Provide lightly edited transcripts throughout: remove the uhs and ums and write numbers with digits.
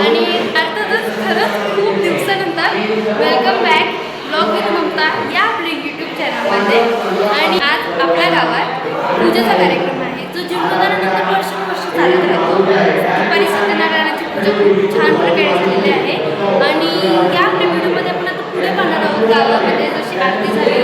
आणि अर्थातच खरंच खूप दिवसानंतर welcome back blog with Mamta या आपल्या यूट्यूब चॅनलमध्ये. आणि आज आपल्या गावात पूजेचा कार्यक्रम आहे जो जीर्णोद्धारानंतर वर्षानुवर्ष चालत राहतो. दुपारी सत्यनारायणाची पूजा खूप छान प्रकारे झालेली आहे आणि या आपल्या व्हिडिओमध्ये आपण आता पुढे पाहणार आहोत. गावामध्ये जशी आरती झाली,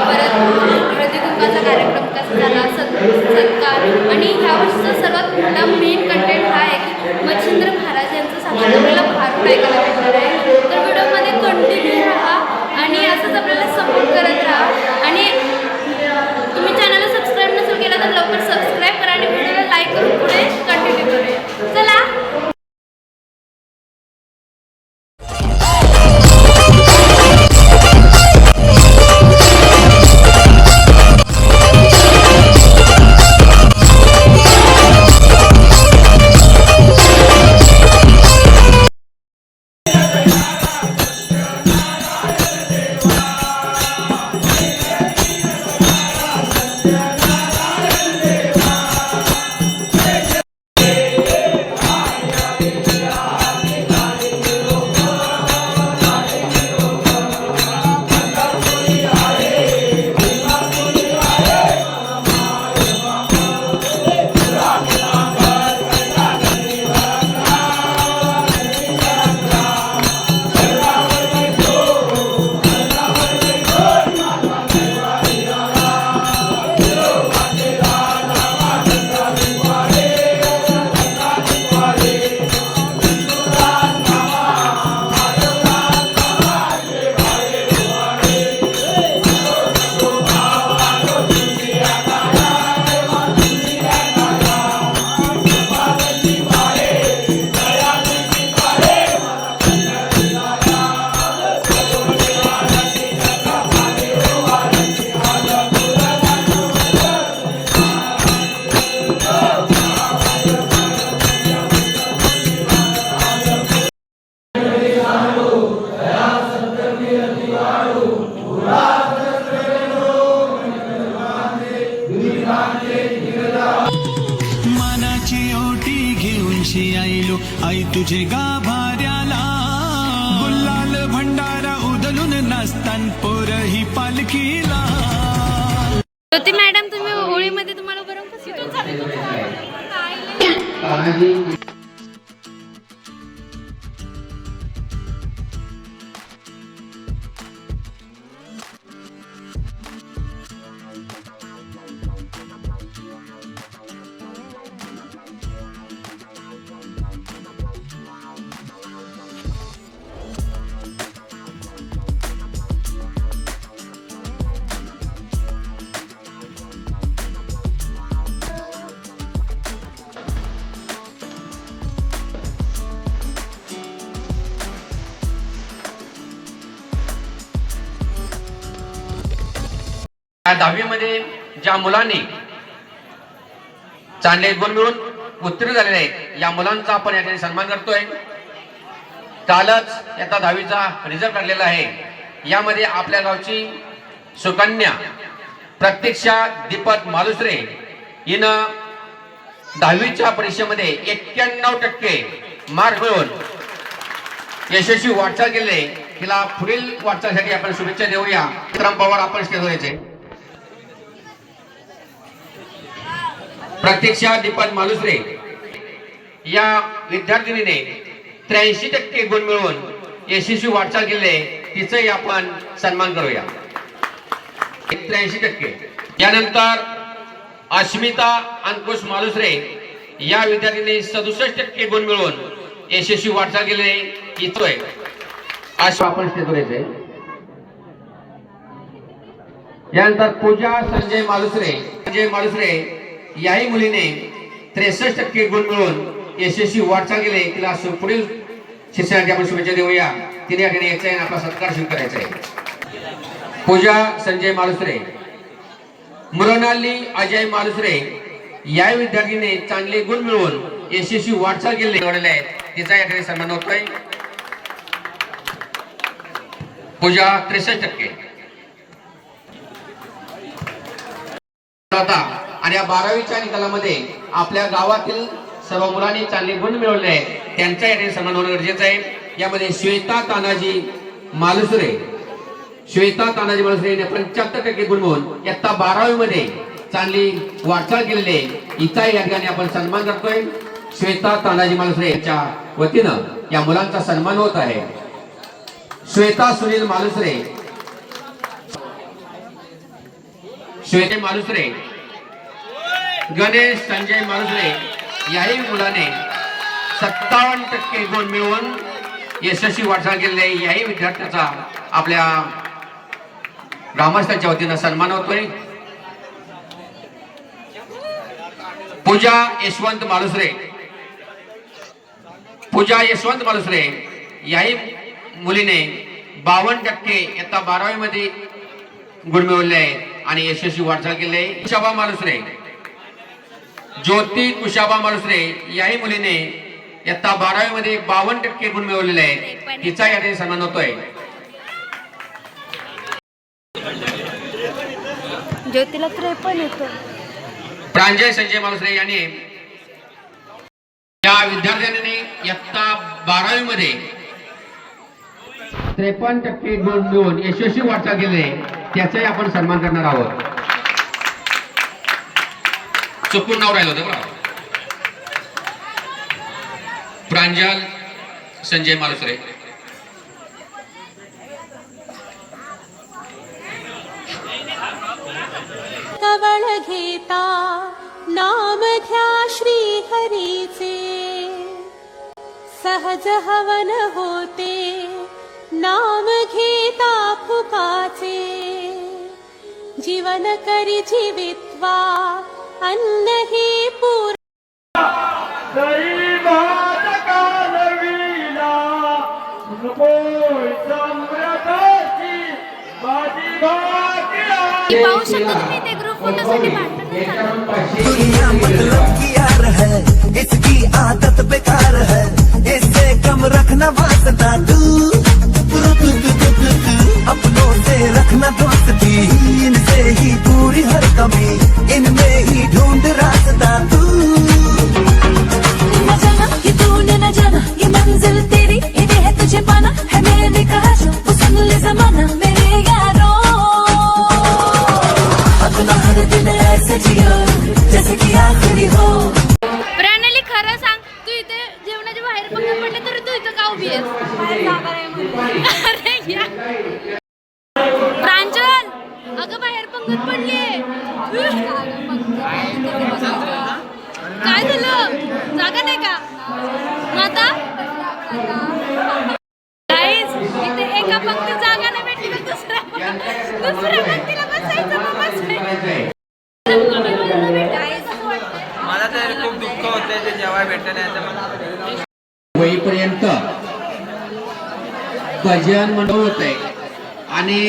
परत हळदी कुंकाचा कार्यक्रम कसा झाला, सत्कार, आणि ह्या वर्षीचा सर्वात मोठा मेन कंटेंट हा आहे की मच्छिंद्र महाराज यांचं साक्षात आपल्याला भारूड ऐकायला भेटणार आहे. तर व्हिडिओमध्ये कंटिन्यू राहा आणि असंच आपल्याला सपोर्ट करत राहा. आणि तुम्ही चॅनलला सबस्क्राईब नसेल केलं तर लवकर सबस्क्राईब करा आणि व्हिडिओला लाईक करून पुढे कंटिन्यू करूया. चला. मानाची ओटी घेऊन आईलो आई तुझे गाभाऱ्याला गुलाल भंडारा उदलून नाचतान पोरही पालखीला. ज्योती मॅडम, तुम्ही होळीमध्ये तुम्हाला बरं कसं दहावीमध्ये ज्या मुलांनी चांगले गुण मिळून उत्तीर्ण झालेले आहेत या मुलांचा आपण या ठिकाणी सन्मान करतोय. कालच आता 10वीचा रिझल्ट लागलेला आहे. यामध्ये आपल्या गावची सुकन्या प्रत्यक्षा दीपक मालुसरे हिनं 10वीच्या परीक्षेमध्ये 91% मार्क मिळवून यशस्वी वाटचाल केले. तिला पुढील वाटचालीसाठी आपण शुभेच्छा देऊया. विक्रम पवार आपण स्टेजवर यायचे. प्रत्यक्षा दीपक मालुसरे या विद्यार्थिनीने 83% गुण मिळवून यशस्वी वाटचाल केली. तिचाही आपण सन्मान करूया. 83%. यानंतर अस्मिता अंकुश मालुसरे या विद्यार्थीने 67% गुण मिळवून यशस्वी वाटचाल केली. इथोय आपण स्टेजवर यायचे. यानंतर पूजा संजय मालुसरे याही मुलीने 63% गुण मिळवून यशस्वी वाटचाल केली. तिला पुढील शिक्षणासाठी आपण शुभेच्छा देऊया. तिने या ठिकाणी यायचं आहे आपला सत्कार स्वीकारायचा आहे. पूजा संजय मालुसरे. मृणाली अजय मालुसरे या विद्यार्थीने चांगले गुण मिळवून यशस्वी वाटचाल केली. तिचा या ठिकाणी सन्मान होतोय. पूजा 63%. आणि या 12वीच्या निकालामध्ये आपल्या गावातील सर्व मुलांनी चांगले गुण मिळवले आहे त्यांचा याने सन्मान होणं गरजेचं आहे. यामध्ये श्वेता तानाजी मालुसरे, श्वेता तानाजी मालुसरे यांनी 75% गुण मिळवून इयत्ता 12वी मध्ये चांगली वाटचाल केलेली आहे. हिचा या ठिकाणी आपण सन्मान करतोय. श्वेता तानाजी मालुसरे यांच्या वतीनं या मुलांचा सन्मान होत आहे. श्वेता सुनील मालुसरे, श्वेता मालुसरे, गणेश संजय मालुसरे याही मुलाने 57% गुण मिळवून यशस्वी वाटचाल केलेली आहे. याही विद्यार्थ्याचा आपल्या ग्रामस्थांच्या वतीनं सन्मान होतोय. पूजा यशवंत मालुसरे, पूजा यशवंत मालुसरे याही मुलीने 52% इयत्ता 12वी मध्ये गुण मिळवले आहे आणि यशस्वी वाटचाल केली आहे. कुशाबा मालुसरे, ज्योती कुशाबा मालुसरे याही मुलीने इयत्ता 12वी मध्ये 52% गुण मिळवलेले आहे. तिचा याने सन्मान होतोय. ज्योतीला 53 येतो. प्रांजय संजय मालुसरे यांनी या विद्यार्थ्यांनी इयत्ता 12वी मध्ये 53% गुण मिळवून यशस्वी वाटचाल केली आहे. त्याचाही आपण सन्मान करणार आहोत. चुकून नाव राहिलं होतं बरं. प्रांजल संजय मालुसरे. कवळ घेता नाम घ्या श्री हरीचे, सहज हवन होते नाम घेता फुकाचे. जीवन करी जीवित्वा अन्न हे पूर पाहू शकता तुम्ही ते ग्रुप फोटोसाठी भांडण दुनिया मतलब की यार है, इसकी आदत बेकार है, इससे कम रखना वास्ता तू, अपनों से रखना दोस्ती, इनसे ही पूरी हर कमी, इनमें ही ढूंढ रास्ता तू. न जाना ये तूने न जाना, ये मंजिल तेरी इन्हें है तुझे पाना है. मैंने कहा जो वो सुन ले जमाना मेरे यारों, अपना हर दिन ऐसे जियो जैसे कि आखिरी हो. प्रणाली खरं सांग, तू इथे जेवणाच्या बाहेर पंगत पडले तर तू इथं का उभी आहेस? अरे या प्रांजल, अगं बाहेर पंगत पडलीये. काय झालं? जागा नाही का मग आता? Guys, इथे एका पंक्तीत जागा नाही भेटली तर दुसऱ्या पंक्तीला बसायचं मग बसायचं. मला तर खूप दुःख होतंय ते जेव्हा भेटलं नाही तर मला वहीपर्यंत भजन मंडळ होत आहे आणि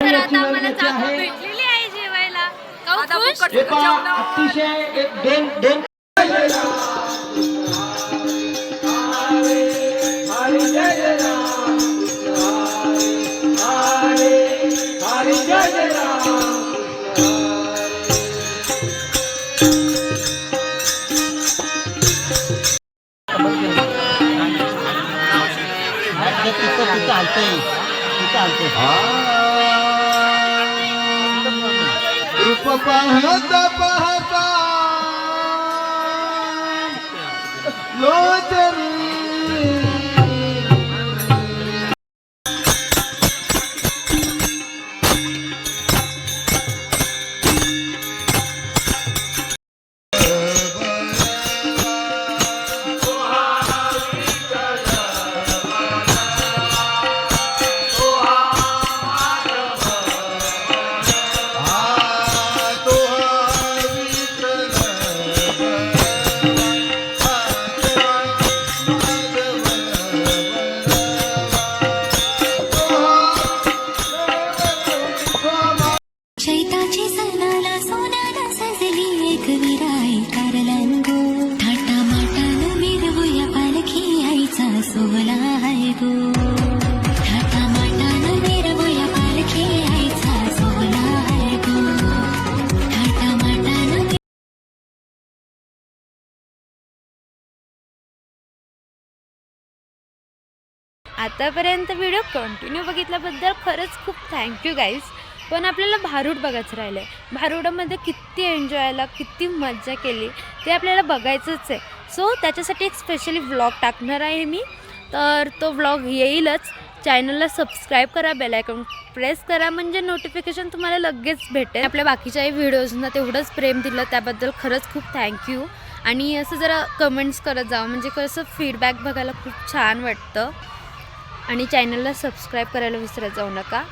तर आता आम्हाला जागा भेटलेली आहे जेवायला. खुश? अतिशय एक दोन रूप पाहता पाहता लोचनी आतापर्यंत व्हिडिओ कंटिन्यू बघितल्याबद्दल खरंच खूप थँक्यू गाईज. पण आपल्याला भारूड बघायचं राहिलं आहे. भारूडामध्ये किती एन्जॉयला, किती मजा केली ते आपल्याला बघायचंच आहे. सो त्याच्यासाठी एक स्पेशली व्लॉग टाकणार आहे मी. तर तो व्लॉग येईलच. चॅनलला सबस्क्राईब करा, बेल आयकॉन प्रेस करा, म्हणजे नोटिफिकेशन तुम्हाला लगेच भेटेल. आपल्या बाकीच्याही व्हिडिओजना तेवढंच प्रेम दिलं त्याबद्दल खरंच खूप थँक्यू. आणि असं जरा कमेंट्स करत जावं, म्हणजे कसं फीडबॅक बघायला खूप छान वाटतं. आणि चॅनलला सबस्क्राईब करायला विसरत जाऊ नका.